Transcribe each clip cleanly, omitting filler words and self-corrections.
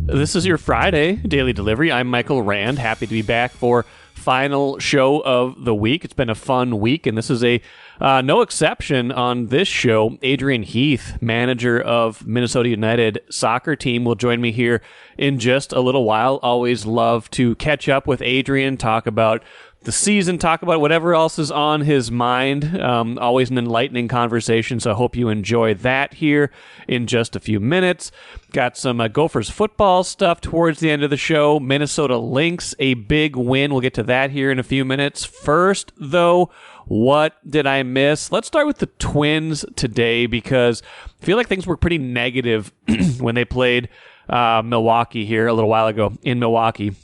This is your Friday daily delivery. I'm Michael Rand. Happy to be back for final show of the week. It's been a fun week, and this is a no exception on this show. Adrian Heath, manager of Minnesota United soccer team, will join me here in just a little while. Always love to catch up with Adrian, talk about the season, talk about whatever else is on his mind. Always an enlightening conversation, so I hope you enjoy that here in just a few minutes. Got some Gophers football stuff towards the end of the show. Minnesota Lynx, a big win. We'll get to that here in a few minutes. First, though, what did I miss? Let's start with the Twins today, because I feel like things were pretty negative when they played Milwaukee here a little while ago in Milwaukee.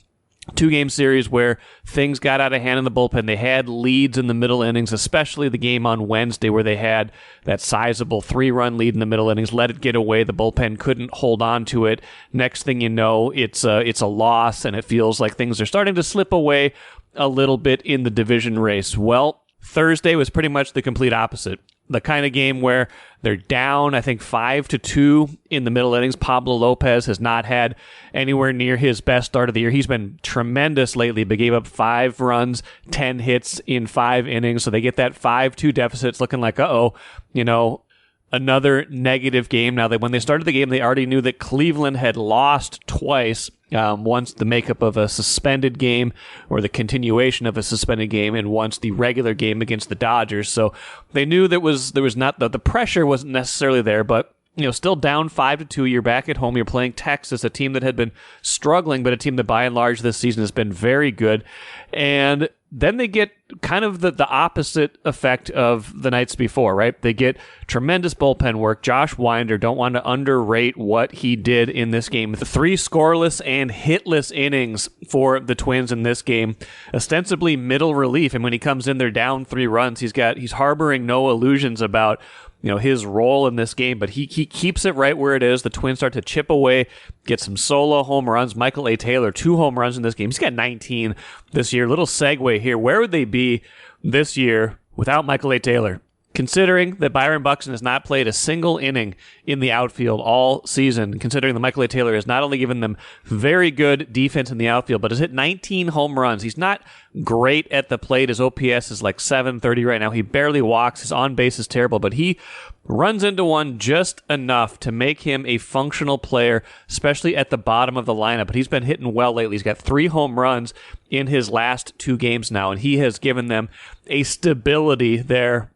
2-game series where things got out of hand in the bullpen. They had leads in the middle innings, especially the game on Wednesday where they had that sizable 3-run lead in the middle innings, let it get away. The bullpen couldn't hold on to it. Next thing you know, it's a loss, and it feels like things are starting to slip away a little bit in the division race. Well, Thursday was pretty much the complete opposite. The kind of game where they're down, I think, 5-2 in the middle innings. Pablo Lopez has not had anywhere near his best start of the year. He's been tremendous lately, but gave up 5 runs, 10 hits in 5 innings. So they get that 5-2 deficit. It's looking like, another negative game. Now, when they started the game, they already knew that Cleveland had lost twice. Once the makeup of a suspended game or the continuation of a suspended game, and once the regular game against the Dodgers. So they knew there was not the pressure wasn't necessarily there, but still down 5-2. You're back at home. You're playing Texas, a team that had been struggling, but a team that by and large this season has been very good. And then they get kind of the opposite effect of the nights before, right? They get tremendous bullpen work. Josh Winder, don't want to underrate what he did in this game. 3 scoreless and hitless innings for the Twins in this game. Ostensibly middle relief, and when he comes in, they're down 3 runs. He's harboring no illusions about his role in this game, but he keeps it right where it is. The Twins start to chip away, get some solo home runs. Michael A. Taylor, 2 home runs in this game. He's got 19 this year. Little segue here. Where would they be this year without Michael A. Taylor? Considering that Byron Buxton has not played a single inning in the outfield all season, considering that Michael A. Taylor has not only given them very good defense in the outfield, but has hit 19 home runs. He's not great at the plate. His OPS is like 730 right now. He barely walks. His on-base is terrible, but he runs into one just enough to make him a functional player, especially at the bottom of the lineup. But he's been hitting well lately. He's got 3 home runs in his last 2 games now, and he has given them a stability there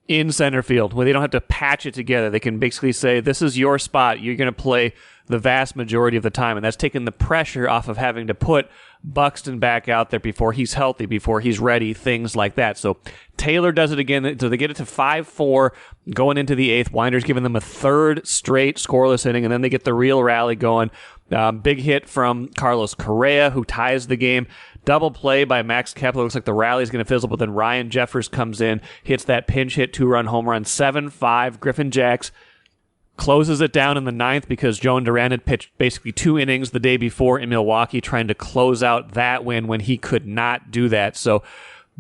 in center field where they don't have to patch it together. They can basically say, this is your spot. You're going to play the vast majority of the time. And that's taken the pressure off of having to put Buxton back out there before he's healthy, before he's ready, things like that. So Taylor does it again. So they get it to 5-4 going into the 8th. Winder's giving them a 3rd straight scoreless inning, and then they get the real rally going. Big hit from Carlos Correa, who ties the game. Double play by Max Kepler. Looks like the rally's going to fizzle, but then Ryan Jeffers comes in, hits that pinch hit 2-run home run, 7-5. Griffin Jacks closes it down in the 9th because Joan Duran had pitched basically 2 innings the day before in Milwaukee, trying to close out that win when he could not do that. So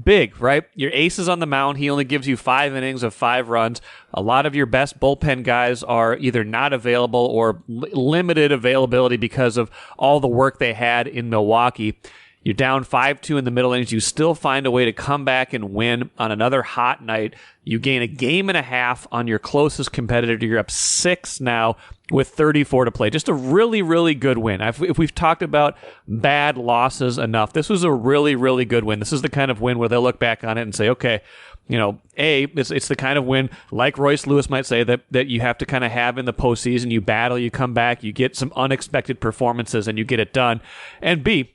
big, right? Your ace is on the mound. He only gives you 5 innings of 5 runs. A lot of your best bullpen guys are either not available or limited availability because of all the work they had in Milwaukee. You're down 5-2 in the middle innings. You still find a way to come back and win on another hot night. You gain a game and a half on your closest competitor. You're up 6 now with 34 to play. Just a really, really good win. If we've talked about bad losses enough, this was a really, really good win. This is the kind of win where they'll look back on it and say, okay, it's the kind of win, like Royce Lewis might say, that you have to kind of have in the postseason. You battle, you come back, you get some unexpected performances, and you get it done. And B,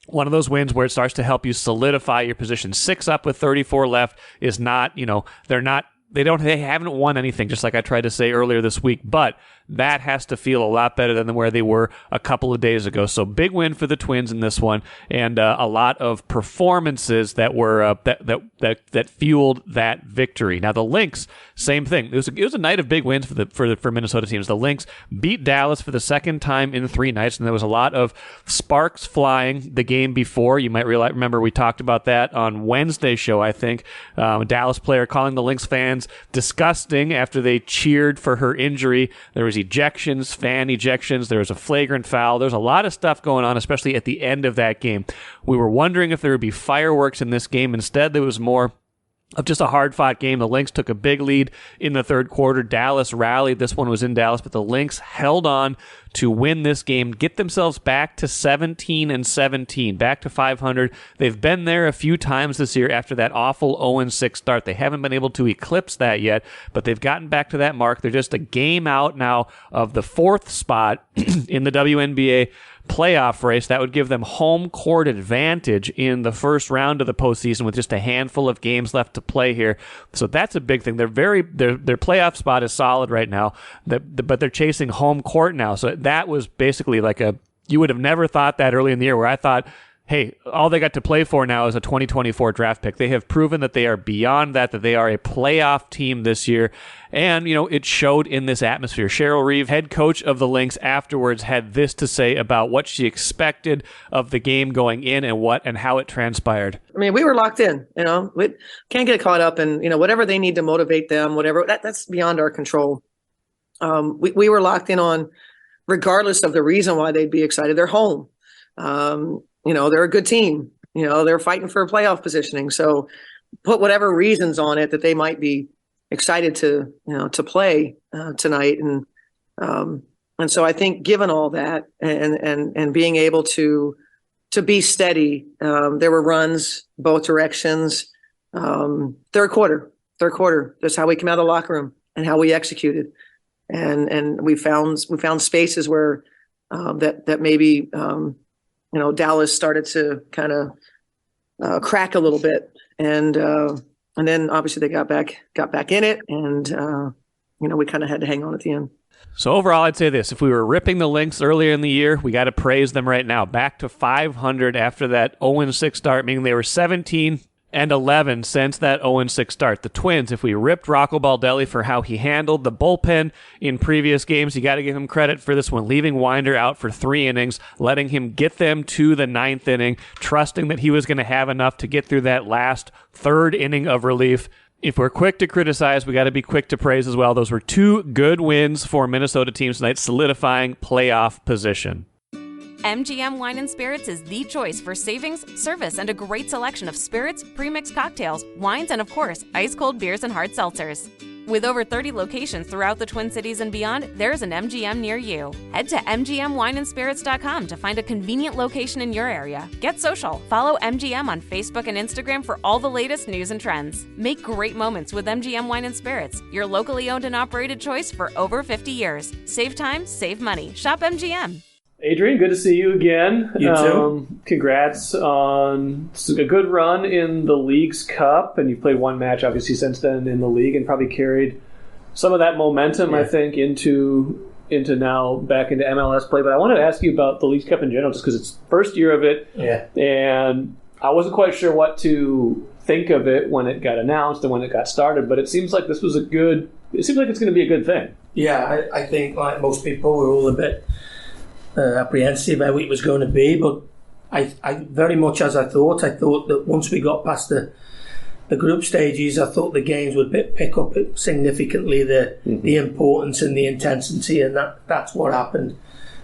one of those wins where it starts to help you solidify your position. 6 up with 34 left is not, they haven't won anything, just like I tried to say earlier this week, but that has to feel a lot better than where they were a couple of days ago. So big win for the Twins in this one, and a lot of performances that were that fueled that victory. Now the Lynx, same thing. It was a night of big wins for Minnesota teams. The Lynx beat Dallas for the second time in 3 nights, and there was a lot of sparks flying the game before. You might remember we talked about that on Wednesday's show, I think. A Dallas player calling the Lynx fans disgusting after they cheered for her injury. There was There's ejections, fan ejections. There was a flagrant foul. There's a lot of stuff going on, especially at the end of that game. We were wondering if there would be fireworks in this game. Instead, there was more of just a hard-fought game. The Lynx took a big lead in the third quarter. Dallas rallied. This one was in Dallas, but the Lynx held on to win this game, get themselves back to 17-17, back to 500. They've been there a few times this year after that awful 0-6 start. They haven't been able to eclipse that yet, but they've gotten back to that mark. They're just a game out now of the fourth spot in the WNBA playoff race. That would give them home court advantage in the first round of the postseason with just a handful of games left to play here. So that's a big thing. Their playoff spot is solid right now, but they're chasing home court now. So that was basically you would have never thought that early in the year, where I thought, hey, all they got to play for now is a 2024 draft pick. They have proven that they are beyond that they are a playoff team this year. And, it showed in this atmosphere. Cheryl Reeve, head coach of the Lynx, afterwards had this to say about what she expected of the game going in and how it transpired. I mean, we were locked in, we can't get caught up in, whatever they need to motivate them, whatever, that's beyond our control. We were locked in on, regardless of the reason why they'd be excited, they're home. They're a good team. They're fighting for a playoff positioning. So put whatever reasons on it that they might be excited to play tonight. And so I think given all that and being able to be steady, there were runs both directions. Third quarter, that's how we came out of the locker room and how we executed. And we found spaces where that maybe Dallas started to kind of crack a little bit, and then obviously they got back in it, and we kind of had to hang on at the end. So overall, I'd say this: if we were ripping the Lynx earlier in the year, we got to praise them right now. Back to 500 after that 0-6 start, meaning they were 17-11 since that 0-6 start. The Twins, if we ripped Rocco Baldelli for how he handled the bullpen in previous games, you got to give him credit for this one, leaving Winder out for 3 innings, letting him get them to the 9th inning, trusting that he was going to have enough to get through that last 3rd inning of relief. If we're quick to criticize, we got to be quick to praise as well. Those were 2 good wins for Minnesota teams tonight, solidifying playoff position. MGM Wine and Spirits is the choice for savings, service, and a great selection of spirits, pre-mixed cocktails, wines, and of course, ice-cold beers and hard seltzers. With over 30 locations throughout the Twin Cities and beyond, there's an MGM near you. Head to MGMWineandSpirits.com to find a convenient location in your area. Get social. Follow MGM on Facebook and Instagram for all the latest news and trends. Make great moments with MGM Wine and Spirits, your locally owned and operated choice for over 50 years. Save time, save money. Shop MGM. Adrian, good to see you again. You too. Congrats on a good run in the League's Cup, and you've played one match, obviously, since then in the league, and probably carried some of that momentum, I think, into now back into MLS play. But I wanted to ask you about the League's Cup in general, just because it's first year of it, and I wasn't quite sure what to think of it when it got announced and when it got started. But it seems like this was it seems like it's going to be a good thing. Yeah, I think like most people, we're all a bit apprehensive how it was going to be, but I very much as I thought that once we got past the group stages, I thought the games would pick up significantly the importance and the intensity, and that's what happened.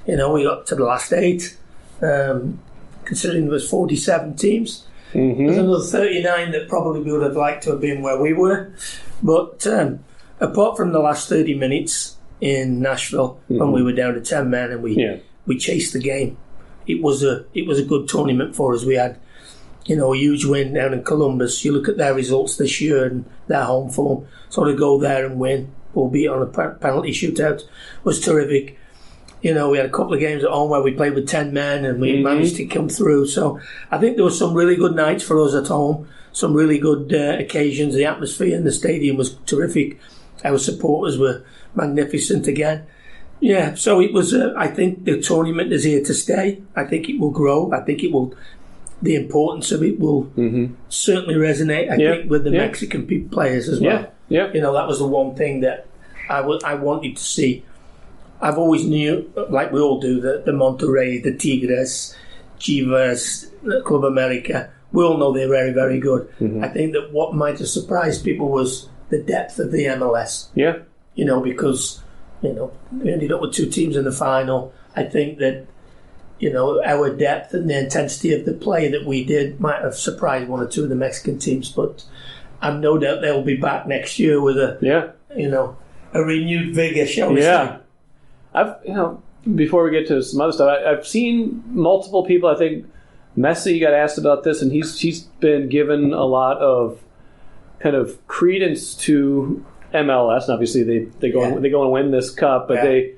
We got to the last 8, considering there was 47 teams. There's another 39 that probably would have liked to have been where we were, but apart from the last 30 minutes in Nashville when we were down to 10 men and we chased the game. It was a good tournament for us. We had, a huge win down in Columbus. You look at their results this year and their home form. So to go there and win, albeit on a penalty shootout, was terrific. We had a couple of games at home where we played with 10 men and we managed to come through. So I think there were some really good nights for us at home, some really good occasions. The atmosphere in the stadium was terrific. Our supporters were magnificent again. Yeah, so it was. I think the tournament is here to stay. I think it will grow. I think the importance of it will certainly resonate. I think with the Mexican players as well. Yeah. That was the one thing that I wanted to see. I've always knew, like we all do, the Monterrey, the Tigres, Chivas, Club America. We all know they're very, very good. I think that what might have surprised people was the depth of the MLS. Yeah. Because we ended up with 2 teams in the final. I think that, our depth and the intensity of the play that we did might have surprised 1 or 2 of the Mexican teams, but I'm no doubt they'll be back next year with a renewed vigor, shall we say. Before we get to some other stuff, I've seen multiple people. I think Messi got asked about this, and he's been given a lot of kind of credence to MLS. And obviously, they go and win this cup, but they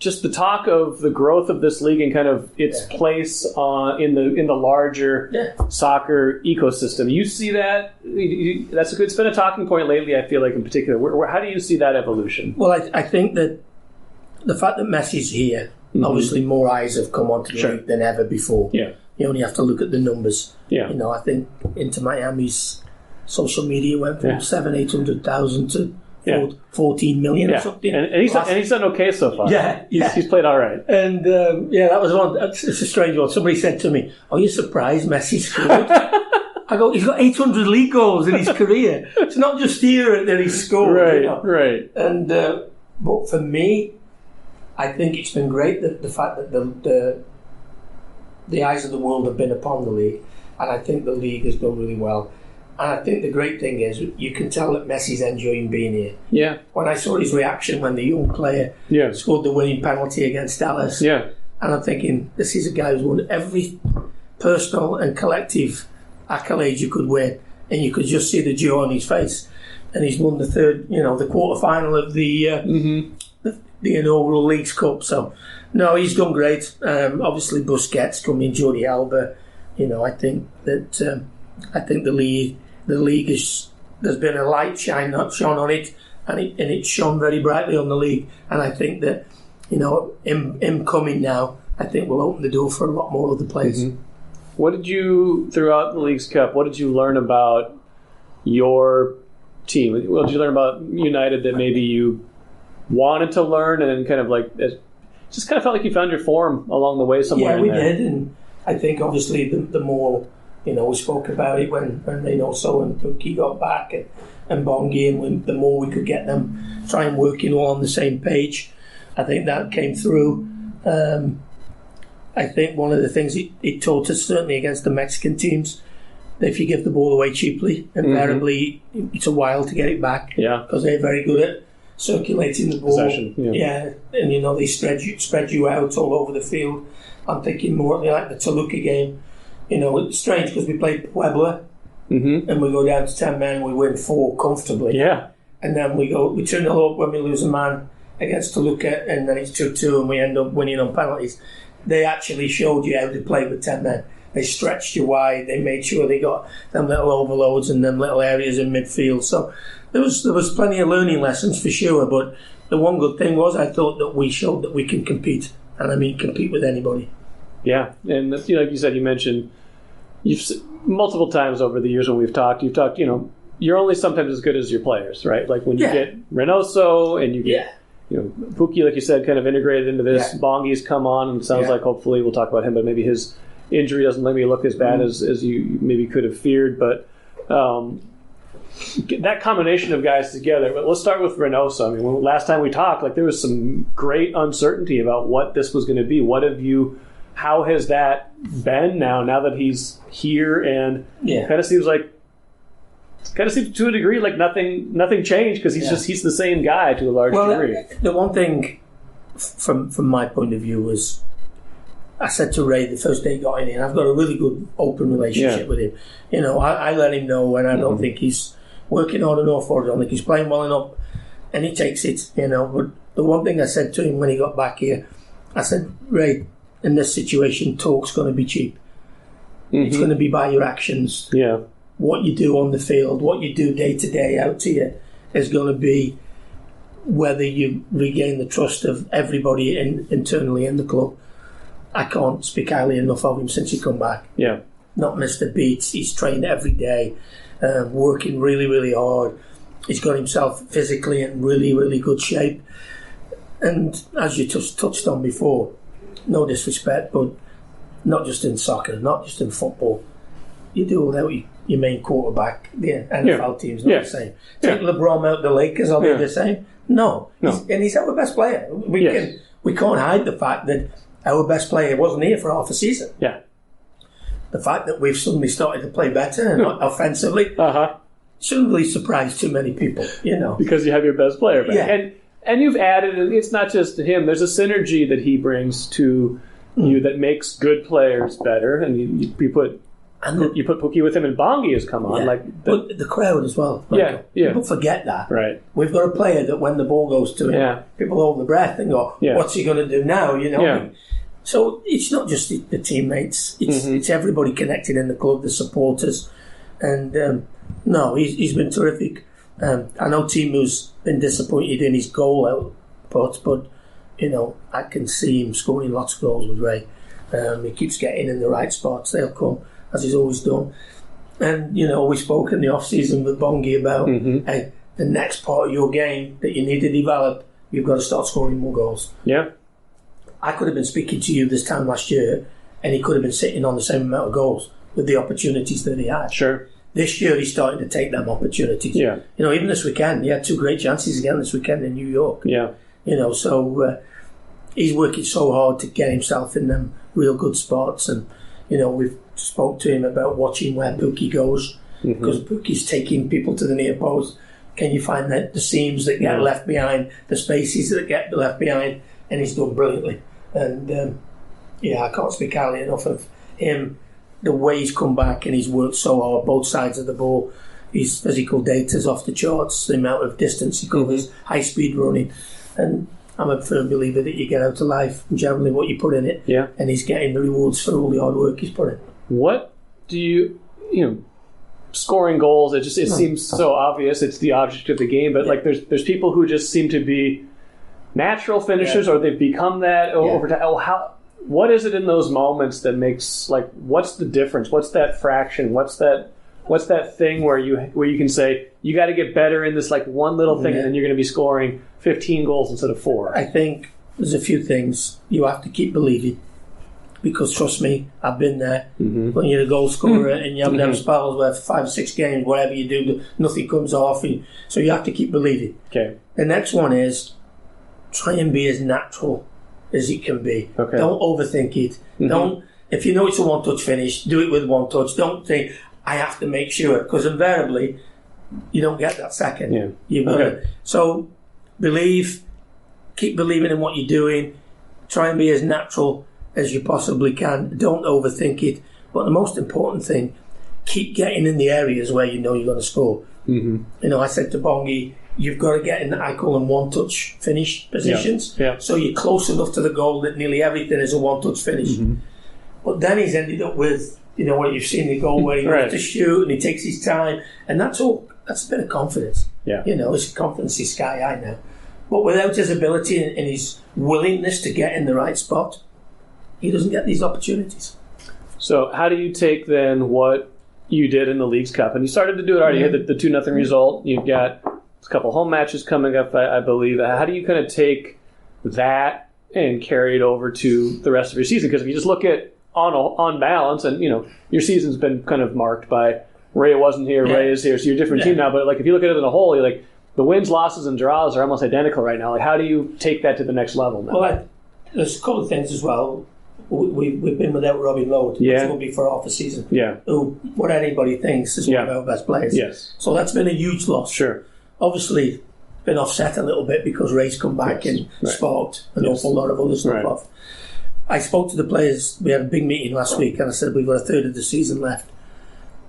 just the talk of the growth of this league and kind of its place in the larger soccer ecosystem. You see that? It's been a talking point lately, I feel like, in particular. How do you see that evolution? Well, I think that the fact that Messi's here, obviously more eyes have come onto the league than ever before. Yeah. You only have to look at the numbers. Yeah. I think Inter Miami's social media went from 700,000 to 14 million or something. And he's done okay so far. Yeah. He's played all right. And that was one. It's a strange one. Somebody said to me, "Are you surprised Messi scored?" I go, "He's got 800 league goals in his career. It's not just here that he's scored." Right. And but for me, I think it's been great that the fact that the eyes of the world have been upon the league, and I think the league has done really well. And I think the great thing is you can tell that Messi's enjoying being here. Yeah. When I saw his reaction when the young player scored the winning penalty against Dallas, and I'm thinking, this is a guy who's won every personal and collective accolade you could win, and you could just see the joy on his face. And he's won the the quarter final of the inaugural Leagues Cup. So, no, he's done great. Obviously, Busquets coming, Jordi Alba. I think that the league is, there's been a light shone on it, and it shone very brightly on the league. And I think that him coming now, I think will open the door for a lot more other players. What did you, throughout the Leagues Cup, what did you learn about your team? What did you learn about United that maybe you wanted to learn, and then kind of like just kind of felt like you found your form along the way somewhere? Yeah, we did, and I think obviously the more we spoke about it when Reynoso and Pookie got back and Bongi, and the more we could get them try and working all on the same page. I think that came through. I think one of the things it taught us, certainly against the Mexican teams, that if you give the ball away cheaply, invariably it's a while to get it back. Yeah, because they're very good at circulating the ball. Possession. Yeah, and they spread you out all over the field. I'm thinking more like the Toluca game. It's strange because we played Puebla and we go down to 10 men and we win 4 comfortably. Yeah. And then we turn it up when we lose a man against Toluca, and then it's 2-2 and we end up winning on penalties. They actually showed you how to play with 10 men. They stretched you wide. They made sure they got them little overloads and them little areas in midfield. So there was plenty of learning lessons for sure. But the one good thing was I thought that we showed that we can compete, and I mean compete with anybody. Yeah, and like you said, you mentioned multiple times over the years when you've talked, you're only sometimes as good as your players, right? Like when you get Reynoso and you get Pookie, like you said, kind of integrated into this. Yeah. Bongi's come on, and it sounds like hopefully we'll talk about him, but maybe his injury doesn't maybe look as bad as you maybe could have feared. But that combination of guys together. But let's start with Reynoso. I mean, last time we talked, there was some great uncertainty about what this was going to be. How has that been now that he's here, and kind of seems to a degree like nothing changed, because he's the same guy to a large degree. The one thing from my point of view was, I said to Ray the first day he got in here, I've got a really good open relationship with him. I let him know when I don't think he's working hard enough, or I don't think he's playing well enough, and he takes it. But the one thing I said to him when he got back here, I said, Ray, in this situation, talk's going to be cheap. It's going to be by your actions. Yeah. What you do on the field, what you do day to day out here, is going to be whether you regain the trust of everybody internally in the club. I can't speak highly enough of him since he come back. Yeah. Not missed a beat. He's trained every day, working really, really hard. He's got himself physically in really, really good shape. And as you just touched on before, no disrespect, but not just in soccer, not just in football. You do without your main quarterback. The NFL team's not the same. Take LeBron out the Lakers, are they the same? No. He's our best player. We can't hide the fact that our best player wasn't here for half a season. Yeah. The fact that we've suddenly started to play better and offensively shouldn't really surprise too many people, Because you have your best player back. Yeah. And you've added, and it's not just him, there's a synergy that he brings to you that makes good players better. And you put Pookie with him, and Bongi has come on. Yeah. But the crowd as well. Yeah. People forget that. Right. We've got a player that when the ball goes to him, people hold their breath and go, what's he going to do now? Yeah. So it's not just the teammates. It's everybody connected in the club, the supporters. And he's been terrific. I know Timu's been disappointed in his goal output, but I can see him scoring lots of goals with Ray. He keeps getting in the right spots. They'll come, as he's always done. And we spoke in the off season with Bongi about hey, the next part of your game that you need to develop. You've got to start scoring more goals. Yeah, I could have been speaking to you this time last year, and he could have been sitting on the same amount of goals with the opportunities that he had. Sure. This year he's starting to take them opportunities. Yeah. Even this weekend, he had 2 great chances again this weekend in New York. Yeah. So he's working so hard to get himself in them real good spots. And, we've spoke to him about watching where Pookie goes, because Pookie's taking people to the near post. Can you find the seams that get left behind, the spaces that get left behind? And he's done brilliantly. And, I can't speak highly enough of him. The way he's come back and he's worked so hard, both sides of the ball. His physical data's off the charts, the amount of distance he covers, high speed running. And I'm a firm believer that you get out of life generally what you put in it. Yeah. And he's getting the rewards for all the hard work he's put in. What do you scoring goals, it seems so obvious, it's the object of the game, but there's people who just seem to be natural finishers or they've become that over time. What is it in those moments that makes, what's the difference? What's that fraction? What's that thing where you can say, you got to get better in this one little thing and then you're going to be scoring 15 goals instead of 4? I think there's a few things. You have to keep believing, because trust me, I've been there. When you're a goal scorer and you have them spells where 5 or 6 games, whatever you do, nothing comes off. So you have to keep believing. Okay. The next one is try and be as natural as it can be. Okay. Don't overthink it. Don't. If you know it's a one-touch finish, do it with one touch. Don't think I have to make sure, because invariably you don't get that second. Yeah. You've got it. So keep believing in what you're doing. Try and be as natural as you possibly can. Don't overthink it. But the most important thing, keep getting in the areas where you know you're going to score. I said to Bongi, you've got to get in, I call them one-touch finish positions. Yeah. So you're close enough to the goal that nearly everything is a one-touch finich. But then he's ended up with, what you've seen the goal where he goes to shoot and he takes his time. And that's all. That's a bit of confidence. Yeah. His confidence is sky high now. But without his ability and his willingness to get in the right spot, he doesn't get these opportunities. So how do you take then what you did in the Leagues Cup? And you started to do it already. You had the 2-0 result. You've got a couple home matches coming up, I believe. How do you kind of take that and carry it over to the rest of your season? Because if you just look at on balance, and your season's been kind of marked by Ray wasn't here, Ray is here, so you're a different team now. But if you look at it as a whole, you're the wins, losses, and draws are almost identical right now. How do you take that to the next level now? Well, there's a couple of things as well. We've been without Robbie Lowe, which will be for half a season. Yeah. Who, what anybody thinks is one of our best players. Yes. So that's been a huge loss. Sure. Obviously, been offset a little bit because Ray's come back and sparked an awful lot of other stuff off. I spoke to the players. We had a big meeting last week, and I said we've got a third of the season left.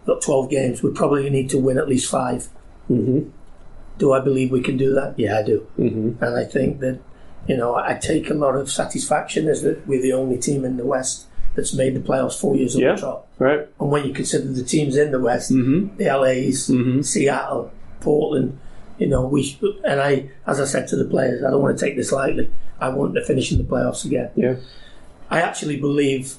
We've got 12 games. We probably need to win at least 5. Do I believe we can do that? Yeah, I do. And I think that, I take a lot of satisfaction as that we're the only team in the West that's made the playoffs 4 years on the trot. Right. And when you consider the teams in the West, the LAs, Seattle, Portland, as I said to the players, I don't want to take this lightly. I want to finish in the playoffs again. Yeah. I actually believe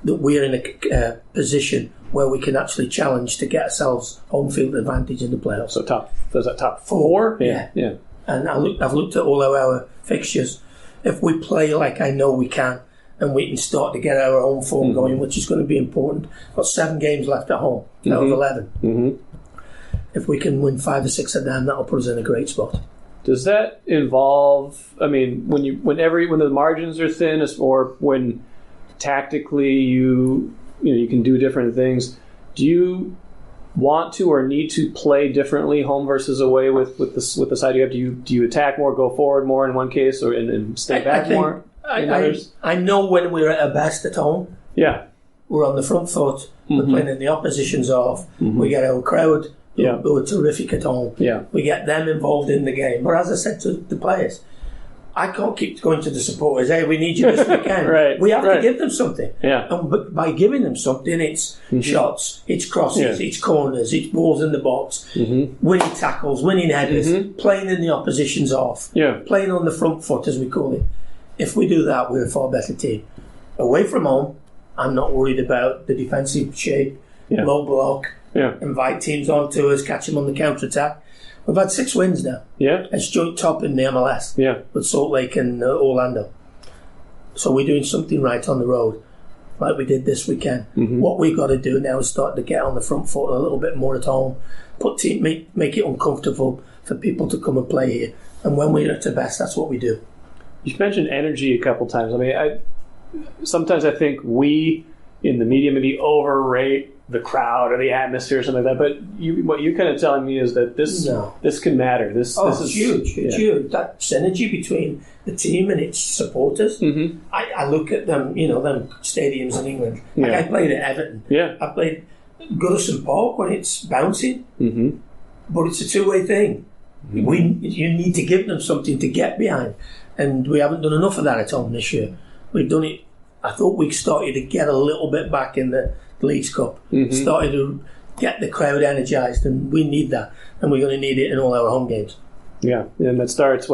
that we're in a position where we can actually challenge to get ourselves home field advantage in the playoffs. So that top 4? Yeah. And I've looked at all of our fixtures. If we play like I know we can, and we can start to get our home form going, which is going to be important. We've got 7 games left at home out of 11. If we can win 5 or 6 of them, that'll put us in a great spot. Does that involve? I mean, when the margins are thin, or when tactically you can do different things, do you want to or need to play differently home versus away with the side you have? Do you attack more, go forward more in one case, or and stay back more in others? I know when we're at our best at home. Yeah, we're on the front foot. We're playing in the opposition's off. We get our crowd who are terrific at home. Yeah, we get them involved in the game. But as I said to the players, I can't keep going to the supporters, hey, we need you this weekend. We have to give them something. Yeah. And by giving them something, it's shots, it's crosses, it's corners, it's balls in the box, winning tackles, winning headers, playing in the opposition's off, playing on the front foot, as we call it. If we do that, we're a far better team. Away from home, I'm not worried about the defensive shape, low block, invite teams onto us, catch them on the counter-attack. We've had 6 wins now. Yeah. It's joint top in the MLS. Yeah. With Salt Lake and Orlando. So we're doing something right on the road, like we did this weekend. What we've got to do now is start to get on the front foot a little bit more at home, make it uncomfortable for people to come and play here. And when we're at the best, that's what we do. You've mentioned energy a couple times. I mean, sometimes I think we in the media maybe overrate the crowd or the atmosphere or something like that. But what you're kind of telling me is that this can matter. This is huge. It's huge. That synergy between the team and its supporters. I look at them, them stadiums in England. Like I played at Everton. Yeah. I played Goodison Park when it's bouncing. But it's a two-way thing. You need to give them something to get behind. And we haven't done enough of that at home this year. We've done it. I thought we started to get a little bit back in the Leagues Cup. Started to get the crowd energised, and we need that. And we're going to need it in all our home games. Yeah, and that starts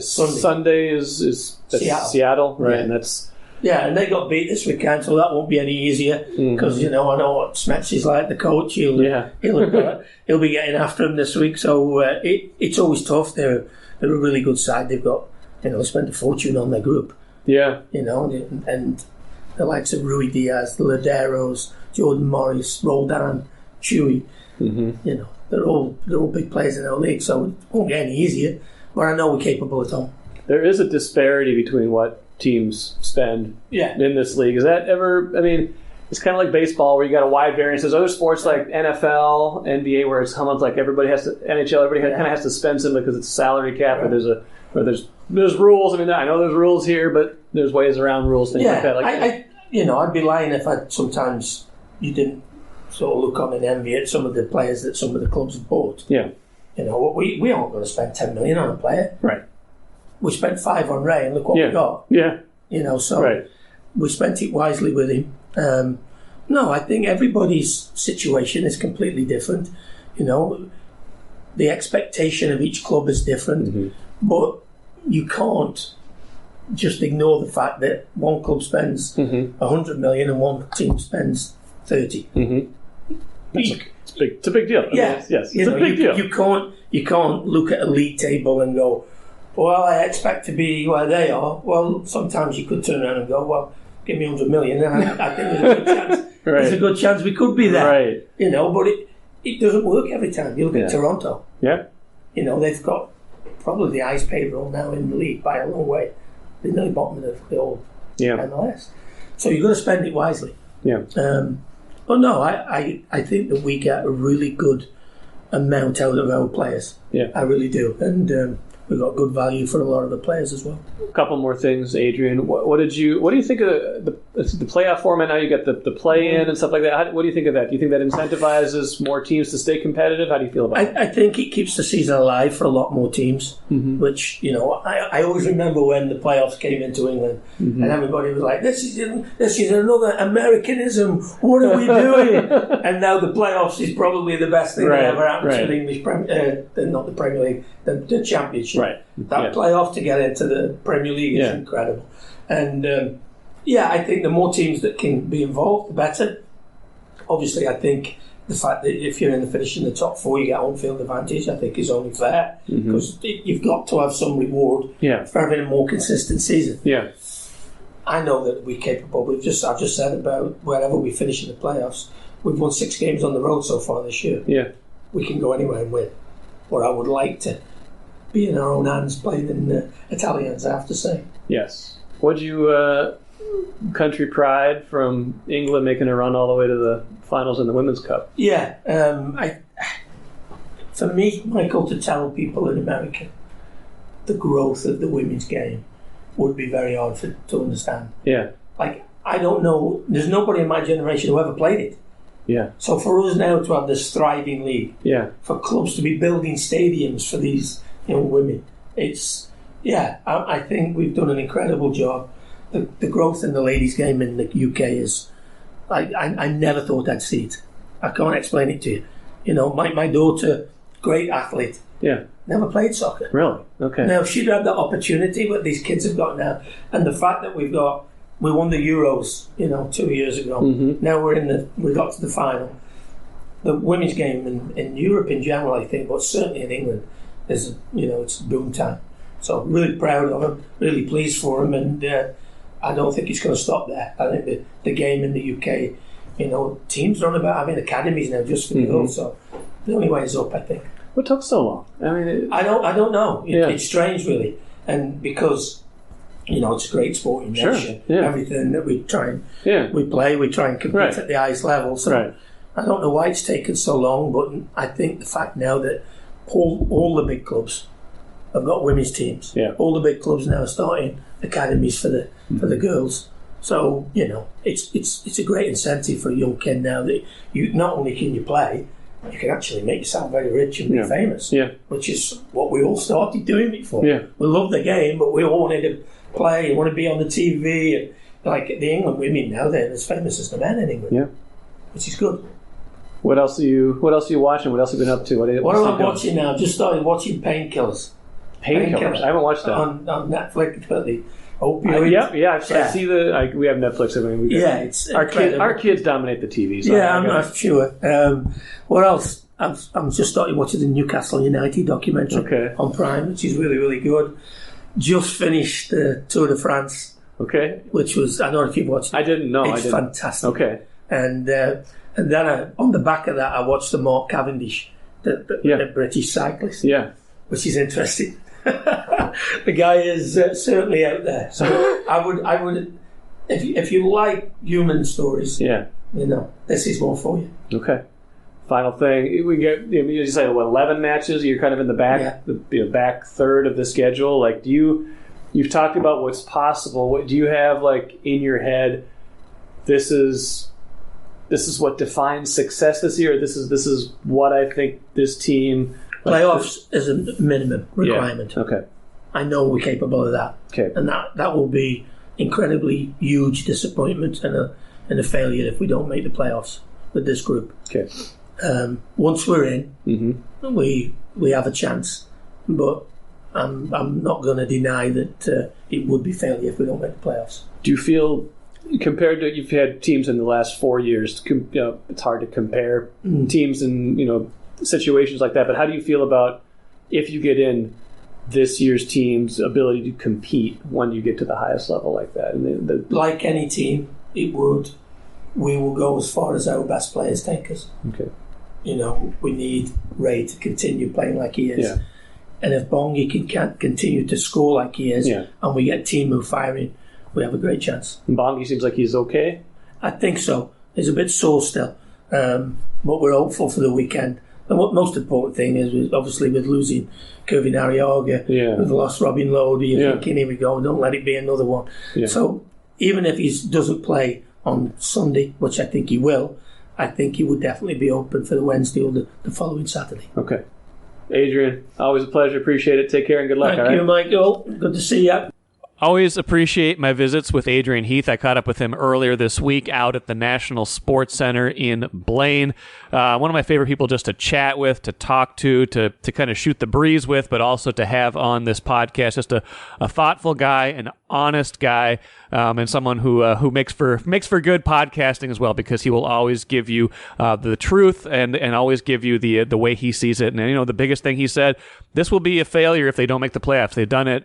Sunday is Seattle, right? Yeah. And that's and they got beat this weekend, so that won't be any easier because I know what Smetsy's like, the coach. He'll be getting after him this week. So it's always tough. They're a really good side. They've got they spent a fortune on their group. Yeah, and the likes of Rui Diaz, the Laderos, Jordan Morris, Roldan, Chewy. They're all big players in our league, so it won't get any easier. But I know we're capable at home. There is a disparity between what teams spend in this league. Is that ever? I mean, it's kind of like baseball, where you got a wide variance. There's other sports like NFL, NBA, where it's almost like everybody has to NHL. Everybody kind of has to spend something because it's a salary cap, or there's rules. I mean, I know there's rules here, but there's ways around rules, things like that. I'd be lying if you didn't sort of look on and envy at some of the players that some of the clubs have bought. Yeah. We aren't going to spend 10 million on a player. Right. We spent 5 on Ray, and look what we got. Yeah. We spent it wisely with him. No, I think everybody's situation is completely different. The expectation of each club is different, but you can't just ignore the fact that one club spends 100 million and one team spends 30. It's a big deal. It's a big deal. You can't look at a league table and go, well, I expect to be where they are. Well, sometimes you could turn around and go, well, give me 100 million, and I think there's a good chance. There's a good chance we could be there. Right. But it doesn't work every time. You look at Toronto. Yeah. They've got probably the highest payroll now in the league by a long way. They're nearly bottom of the old MLS. So you've got to spend it wisely. Yeah. But no, I think that we get a really good amount out of our players. Yeah. I really do. And we've got good value for a lot of the players as well. A couple more things, Adrian. What do you think of the playoff format? Now you got the play-in and stuff like that. What do you think of that? Do you think that incentivizes more teams to stay competitive? How do you feel about it? I think it keeps the season alive for a lot more teams, which, I always remember when the playoffs came into England and everybody was like, this is another Americanism. What are we doing? And now the playoffs is probably the best thing that ever happened to the English not the Premier League, the Championship. Right. That playoff to get into the Premier League is incredible. And I think the more teams that can be involved, the better. Obviously, I think the fact that if you're in the finish in the top 4, you get home field advantage, I think is only fair, because you've got to have some reward for having a more consistent season. Yeah. I know that we're capable. I've just said about wherever we finish in the playoffs, we've won 6 games on the road so far this year. Yeah. We can go anywhere and win. But I would like to be in our own hands playing in the Italians, I have to say. Yes. What'd you, country pride from England making a run all the way to the finals in the Women's Cup? Yeah. For me, Michael, to tell people in America the growth of the women's game would be very hard to understand. Yeah. Like, I don't know, there's nobody in my generation who ever played it. Yeah. So for us now to have this thriving league, for clubs to be building stadiums for these young women, I think we've done an incredible job. The growth in the ladies' game in the UK is, I never thought I'd see it. I can't explain it to you. You know, my daughter, great athlete, never played soccer. Really? Okay. Now, if she'd had that opportunity, what these kids have got now, and the fact that we won the Euros, 2 years ago. Mm-hmm. Now we got to the final. The women's game in Europe in general, I think, but certainly in England, is it's boom time. So really proud of them, really pleased for them, and I don't think it's going to stop there. I think the game in the UK, teams are on about having academies now just for the girls. So the only way is up, I think. What took so long? I mean, I don't know. It's strange, really, and because. It's a great sporting nation. Yeah. Everything that we try and we play, we try and compete at the highest level. So I don't know why it's taken so long, but I think the fact now that all the big clubs have got women's teams. Yeah. All the big clubs now are starting academies for the girls. So it's a great incentive for a young kid now that you not only can you play, you can actually make yourself very rich and be famous. Yeah. Which is what we all started doing before. Yeah. We love the game, but we all wanted to play and want to be on the TV, and like the England women now, they're as famous as the men in England. Yeah, which is good. What else are you watching? What else have you been up to? What am I watching now? Just started watching Painkillers. Painkillers. I haven't watched that on Netflix, but the opioid. I see we have Netflix. I mean, it's our kids dominate the TV. So I'm not sure. What else? I'm just started watching the Newcastle United documentary on Prime, which is really, really good. Just finished the Tour de France. Okay. Which was, I don't know if you've watched it. I didn't know. It's fantastic. Okay. And then on the back of that, I watched the Mark Cavendish, the British cyclist. Yeah. Which is interesting. The guy is certainly out there. So I would, if you like human stories, this is one for you. Okay. Final thing, we get you say 11 matches. You're kind of in the back, back third of the schedule. Like, you've talked about what's possible. What do you have like in your head? This is what defines success this year. This is what I think this team. Playoffs is a minimum requirement. Yeah. Okay. I know we're capable of that. Okay. And that will be incredibly huge disappointment and a failure if we don't make the playoffs with this group. Okay. Once we're in, we have a chance, but I'm not going to deny that it would be failure if we don't make the playoffs. Do you feel, compared to, you've had teams in the last 4 years, it's hard to compare teams in situations like that, but how do you feel about if you get in this year's team's ability to compete when you get to the highest level like that? And like any team, we will go as far as our best players take us. Okay. We need Ray to continue playing like he is. Yeah. And if Bongi can continue to score like he is, and we get Timu firing, we have a great chance. And Bongi seems like he's okay? I think so. He's a bit sore still. But we're hopeful for the weekend. And what most important thing is, obviously, with losing Kevin Arriaga, we've lost Robin Lodi, you're thinking, here we go, don't let it be another one. Yeah. So even if he doesn't play on Sunday, which I think he will, I think he would definitely be open for the Wednesday or the following Saturday. Okay. Adrian, always a pleasure. Appreciate it. Take care and good luck. Thank you, Michael. Good to see you. Always appreciate my visits with Adrian Heath. I caught up with him earlier this week out at the National Sports Center in Blaine. One of my favorite people just to chat with, to talk to kind of shoot the breeze with, but also to have on this podcast. Just a thoughtful guy, an honest guy, and someone who makes for good podcasting as well, because he will always give you the truth and always give you the way he sees it. And the biggest thing he said, this will be a failure if they don't make the playoffs. They've done it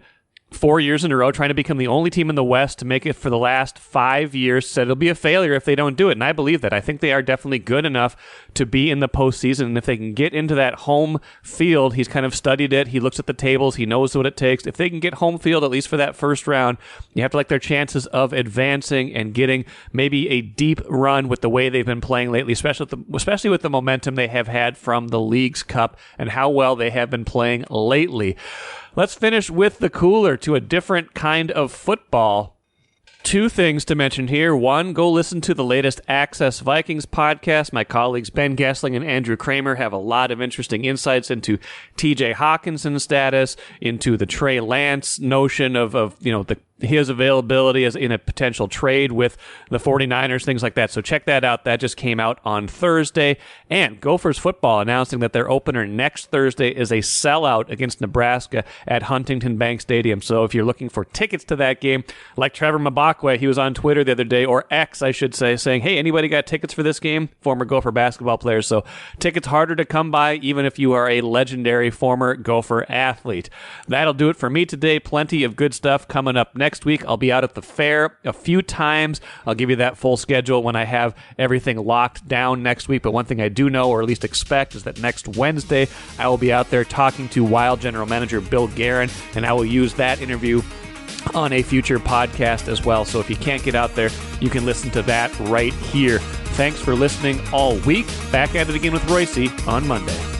4 years in a row, trying to become the only team in the West to make it for the last 5 years. Said it'll be a failure if they don't do it, and I believe that. I think they are definitely good enough to be in the postseason, and if they can get into that home field, he's kind of studied it. He looks at the tables. He knows what it takes. If they can get home field, at least for that first round, you have to like their chances of advancing and getting maybe a deep run with the way they've been playing lately, especially with the momentum they have had from the League's Cup and how well they have been playing lately. Let's finish with the cooler to a different kind of football. 2 things to mention here. 1, go listen to the latest Access Vikings podcast. My colleagues Ben Gessling and Andrew Kramer have a lot of interesting insights into TJ Hawkinson's status, into the Trey Lance notion of his availability as in a potential trade with the 49ers, things like that. So check that out. That just came out on Thursday. And Gophers football announcing that their opener next Thursday is a sellout against Nebraska at Huntington Bank Stadium. So if you're looking for tickets to that game, like Trevor Mbakwe, he was on Twitter the other day, or X, I should say, saying, hey, anybody got tickets for this game? Former Gopher basketball players. So tickets harder to come by, even if you are a legendary former Gopher athlete. That'll do it for me today. Plenty of good stuff coming up next week. I'll be out at the fair a few times. I'll give you that full schedule when I have everything locked down next week. But one thing I do know, or at least expect, is that next Wednesday I will be out there talking to Wild General Manager Bill Guerin, and I will use that interview on a future podcast as well. So if you can't get out there, you can listen to that right here. Thanks for listening all week. Back at it again with Royce on Monday.